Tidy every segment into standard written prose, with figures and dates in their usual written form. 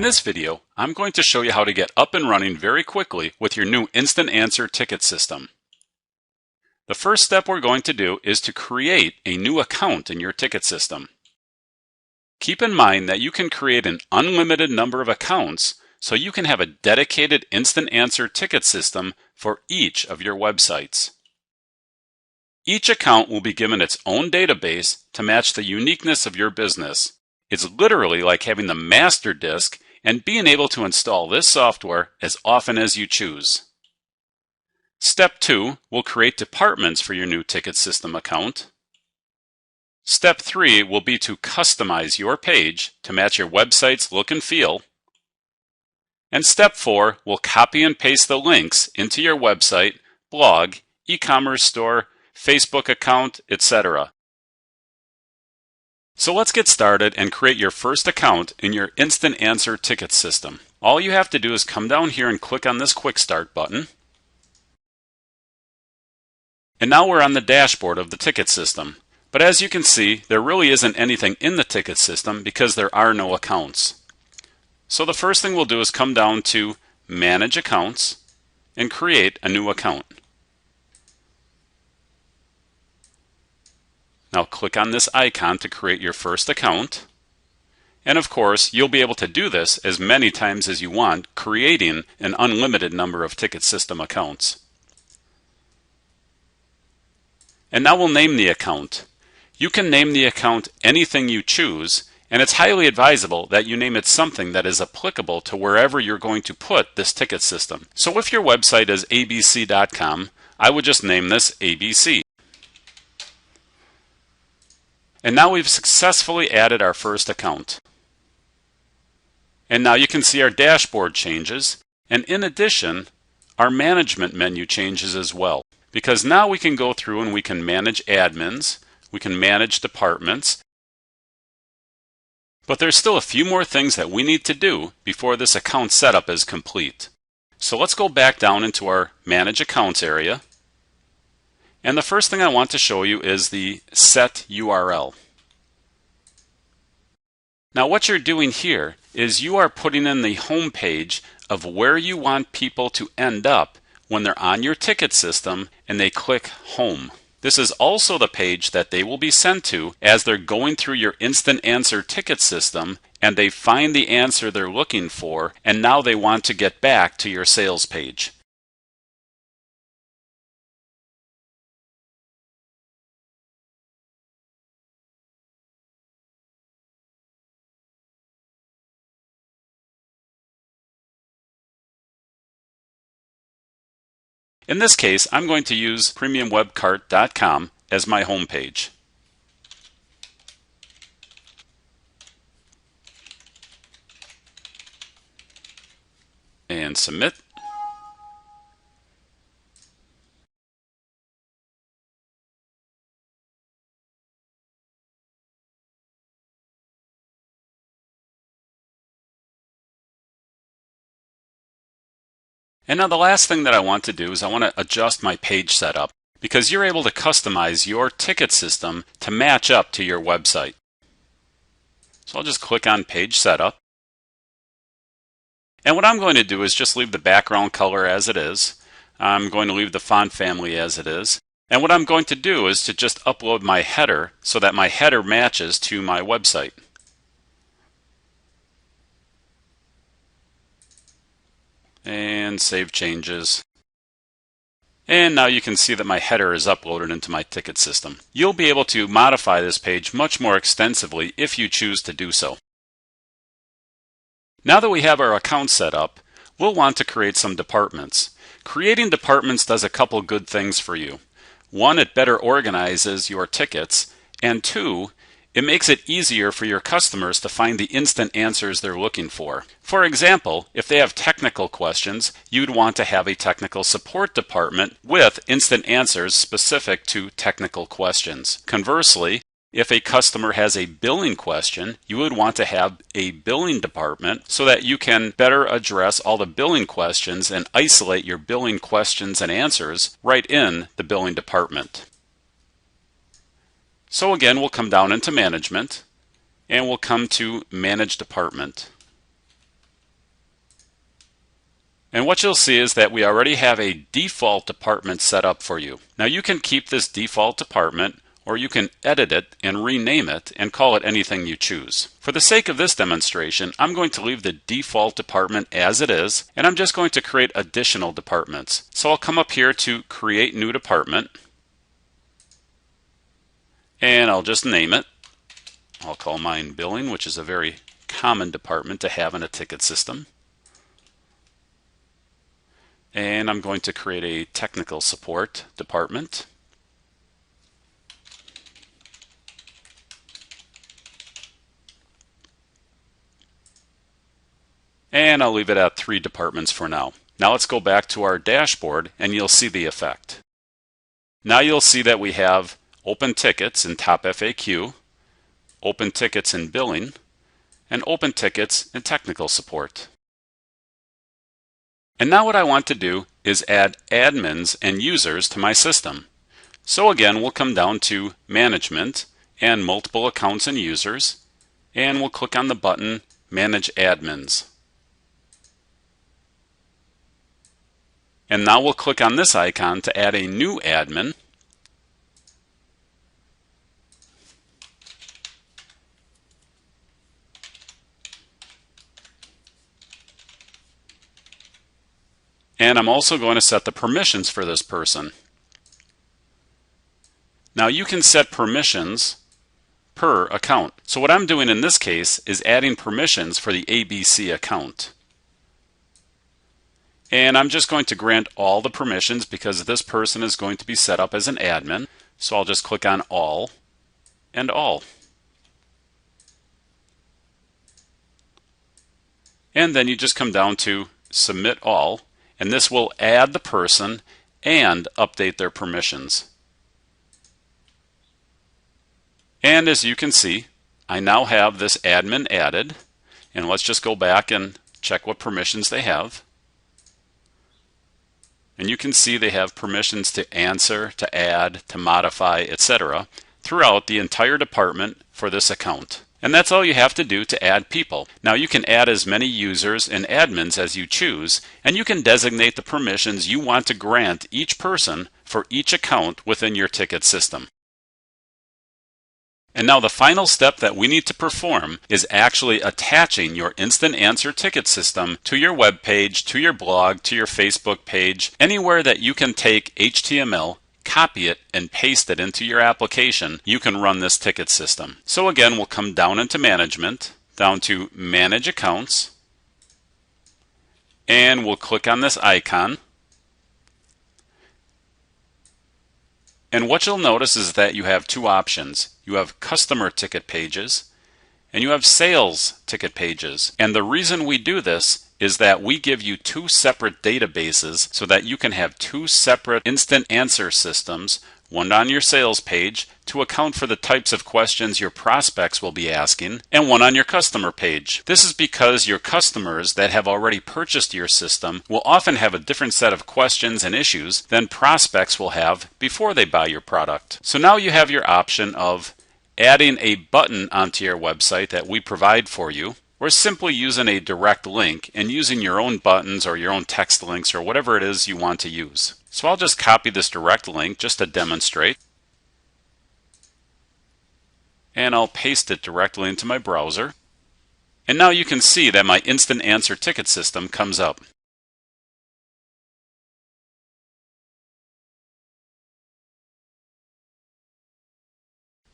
this video, I'm going to show you how to get up and running very quickly with your new Instant Answer ticket system. The first step we're going to do is to create a new account in your ticket system. Keep in mind that you can create an unlimited number of accounts so you can have a dedicated Instant Answer ticket system for each of your websites. Each account will be given its own database to match the uniqueness of your business. It's literally like having the master disk and being able to install this software as often as you choose. Step 2 will create departments for your new ticket system account. Step 3 will be to customize your page to match your website's look and feel. And Step 4 will copy and paste the links into your website, blog, e-commerce store, Facebook account, etc. So let's get started and create your first account in your Instant Answer ticket system. All you have to do is come down here and click on this Quick Start button. And now we're on the dashboard of the ticket system. But as you can see, there really isn't anything in the ticket system because there are no accounts. So the first thing we'll do is come down to Manage Accounts and create a new account. Now click on this icon to create your first account. And of course, you'll be able to do this as many times as you want, creating an unlimited number of ticket system accounts. And now we'll name the account. You can name the account anything you choose, and it's highly advisable that you name it something that is applicable to wherever you're going to put this ticket system. So if your website is abc.com, I would just name this ABC. And now we've successfully added our first account. And now you can see our dashboard changes, and in addition, our management menu changes as well. Because now we can go through and we can manage admins, we can manage departments, but there's still a few more things that we need to do before this account setup is complete. So let's go back down into our Manage Accounts area. And the first thing I want to show you is the Set URL. Now what you're doing here is you are putting in the home page of where you want people to end up when they're on your ticket system and they click Home. This is also the page that they will be sent to as they're going through your Instant Answer ticket system and they find the answer they're looking for and now they want to get back to your sales page. In this case, I'm going to use premiumwebcart.com as my home page. And submit. And now the last thing that I want to do is I want to adjust my page setup because you're able to customize your ticket system to match up to your website. So I'll just click on Page Setup. And what I'm going to do is just leave the background color as it is. I'm going to leave the font family as it is. And what I'm going to do is to just upload my header so that my header matches to my website. And save changes. And now you can see that my header is uploaded into my ticket system. You'll be able to modify this page much more extensively if you choose to do so. Now that we have our account set up, we'll want to create some departments. Creating departments does a couple good things for you. One, it better organizes your tickets, and two, it makes it easier for your customers to find the instant answers they're looking for. For example, if they have technical questions, you'd want to have a technical support department with instant answers specific to technical questions. Conversely, if a customer has a billing question, you would want to have a billing department so that you can better address all the billing questions and isolate your billing questions and answers right in the billing department. So again, we'll come down into Management, and we'll come to Manage Department. And what you'll see is that we already have a default department set up for you. Now you can keep this default department, or you can edit it and rename it and call it anything you choose. For the sake of this demonstration, I'm going to leave the default department as it is, and I'm just going to create additional departments. So I'll come up here to Create New Department, and I'll just name it. I'll call mine Billing, which is a very common department to have in a ticket system. And I'm going to create a Technical Support department. And I'll leave it at 3 departments for now. Now let's go back to our dashboard and you'll see the effect. Now you'll see that we have open tickets in Top FAQ, open tickets in Billing, and open tickets in Technical Support. And now what I want to do is add admins and users to my system. So again, we'll come down to Management and Multiple Accounts and Users, and we'll click on the button Manage Admins. And now we'll click on this icon to add a new admin. And I'm also going to set the permissions for this person. Now you can set permissions per account. So what I'm doing in this case is adding permissions for the ABC account. And I'm just going to grant all the permissions because this person is going to be set up as an admin. So I'll just click on All and All. And then you just come down to Submit All, and this will add the person and update their permissions. And as you can see, I now have this admin added, and let's just go back and check what permissions they have. And you can see they have permissions to answer, to add, to modify, etc. throughout the entire department for this account. And that's all you have to do to add people. Now you can add as many users and admins as you choose, and you can designate the permissions you want to grant each person for each account within your ticket system. And now the final step that we need to perform is actually attaching your instant answer ticket system to your web page, to your blog, to your Facebook page, anywhere that you can take HTML, copy it, and paste it into your application. You can run this ticket system. So again, we'll come down into Management, down to Manage Accounts, and we'll click on this icon. And what you'll notice is that you have 2 options. You have customer ticket pages and you have sales ticket pages. And the reason we do this is that we give you 2 separate databases so that you can have 2 separate instant answer systems, one on your sales page to account for the types of questions your prospects will be asking, and one on your customer page. This is because your customers that have already purchased your system will often have a different set of questions and issues than prospects will have before they buy your product. So now you have your option of adding a button onto your website that we provide for you, or simply using a direct link and using your own buttons or your own text links or whatever it is you want to use. So I'll just copy this direct link just to demonstrate. And I'll paste it directly into my browser. And now you can see that my instant answer ticket system comes up.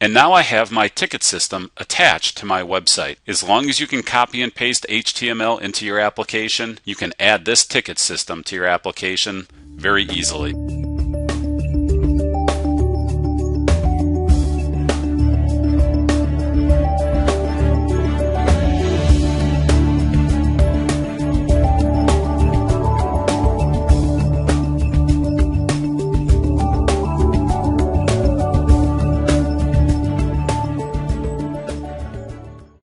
And now I have my ticket system attached to my website. As long as you can copy and paste HTML into your application, you can add this ticket system to your application very easily.